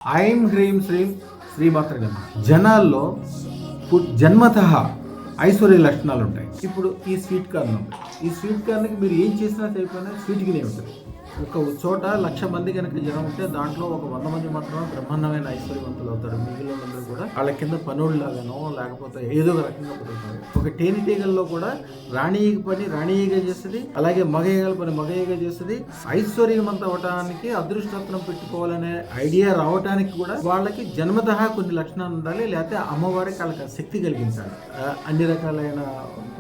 ఐం హ్రీం శ్రీం శ్రీమాత్ర నమః. జనాల్లో జన్మతః ఐశ్వర్య లక్షణాలు ఉంటాయి. ఇప్పుడు ఈ స్వీట్ కార్న్ ఉంది. ఈ స్వీట్ కార్న్కి మీరు ఏం చేసినా సరిపోయినా స్వీట్గానే ఉంటుంది. ఒక చోట 1,00,000 మంది కనుక జనం ఉంటే దాంట్లో ఒక 100 మంది మాత్రమే బ్రహ్మాండమైన ఐశ్వర్యవంతులు అవుతారు. మిగిలిన వాళ్ళందరూ కూడా వాళ్ళ కింద పనుల్లాగానో లేకపోతే ఏదో ఒక రకంగా బతుకుతారు. ఒక తేనెటీగల్లో కూడా రాణీగ పని రాణీగా చేస్తుంది, అలాగే మగయ్యగల పని మగయ్యగా చేస్తుంది. ఐశ్వర్యవంతం అవ్వడానికి అదృష్టరత్నం పెట్టుకోవాలనే ఐడియా రావడానికి కూడా వాళ్ళకి జన్మతః కొన్ని లక్షణాలు ఉండాలి, లేకపోతే అమ్మవారికి వాళ్ళకి శక్తి కలిగించాలి, అన్ని రకాలైన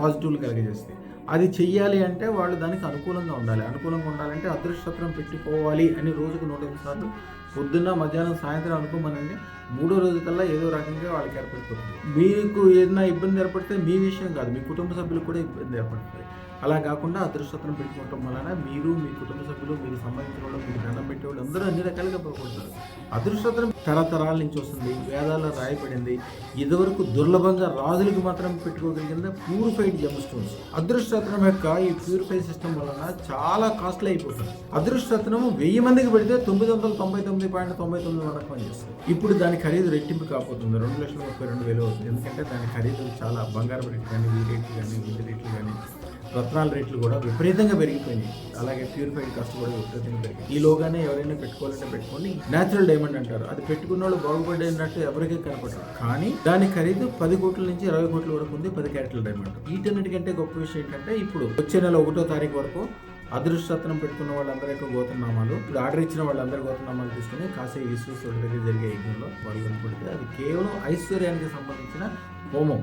పాజిటివ్లు కలిగజేస్తాయి. అది చెయ్యాలి అంటే వాళ్ళు దానికి అనుకూలంగా ఉండాలి. అనుకూలంగా ఉండాలంటే అదృష్టపత్రం పెట్టుకోవాలి అని రోజుకు 108 సార్లు పొద్దున్న మధ్యాహ్నం సాయంత్రం అనుకోమనండి. 3వ రోజు కల్లా ఏదో రకంగా వాళ్ళకి ఏర్పడిపోతుంది. మీకు ఏదైనా ఇబ్బంది ఏర్పడితే మీ విషయం కాదు, మీ కుటుంబ సభ్యులకు కూడా ఇబ్బంది ఏర్పడుతుంది. అలా కాకుండా అదృష్టపత్రం పెట్టుకోవటం వలన మీరు, మీ కుటుంబ సభ్యులు, మీకు సంబంధించిన వాళ్ళు, మీకు దండం పెట్టేవాళ్ళు అందరూ అన్ని రకాలుగా బాగుపడతారు. అదృష్టపత్రం తరతరాల నుంచి వస్తుంది, వేదాల్లో రాయబడింది. ఇదివరకు దుర్లభంగా రాజులకు మాత్రం పెట్టుకోగలిగింది ప్యూరిఫైడ్ జెమ్ స్టోన్స్. అదృష్టరత్నం యొక్క ఈ ప్యూరిఫై సిస్టమ్ వలన చాలా కాస్ట్లీ అయిపోతుంది. అదృష్టరత్నం 1000 మందికి పెడితే 999.99 వరకు పనిచేస్తుంది. ఇప్పుడు దాని ఖరీదు రెట్టింపు కాకపోతుంది, 2,32,000 అవుతుంది. ఎందుకంటే దాని ఖరీదు చాలా బంగారం రేట్లు కానీ, ఈ రేట్లు కానీ, వెండి రేట్లు కానీ, రత్నాల రేట్లు కూడా విపరీతంగా పెరిగిపోయినాయి. అలాగే ప్యూరిఫైడ్ కాస్ట్ కూడా విపరీతంగా పెరిగింది. ఈలోగానే ఎవరైనా పెట్టుకోవాలంటే పెట్టుకొని న్యాచురల్ డైమండ్ అంటారు. అది పెట్టుకున్న వాళ్ళు బాగుపడినట్టు ఎవరికీ కనపడరు. కానీ దాని ఖరీదు 10 కోట్ల నుంచి 20 కోట్ల వరకు ఉంది 10 క్యారెట్ల డైమండ్. వీటన్నిటికంటే గొప్ప విషయం ఏంటంటే ఇప్పుడు వచ్చే నెల 1వ తారీఖు వరకు అదృష్టరత్నం పెట్టుకున్న వాళ్ళందరి యొక్క గోత్రనామాలు, ఇప్పుడు ఆర్డర్ ఇచ్చిన వాళ్ళందరి గోత్రనామాలు తీసుకుని కాశీ ఈశ్వరుడి దగ్గర జరిగే యజ్ఞంలో వాళ్ళు కనపడితే అది కేవలం ఐశ్వర్యానికి సంబంధించిన హోమం.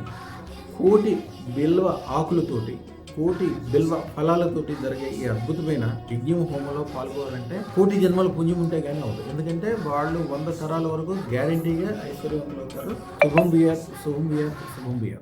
కోటి బిల్వ ఆకులతోటి, కోటి బిల్వ ఫలాలతోటి జరిగే ఈ అద్భుతమైన యజ్ఞం హోమంలో పాల్గొనాలంటే కోటి జన్మల పుణ్యం ఉంటే కానీ అవుతుంది. ఎందుకంటే వాళ్ళు 100 తరాల వరకు గ్యారంటీగా ఐశ్వర్యవంతులు అవుతారు. శుభం బియర్, శుభం బియర్, శుభం బియర్.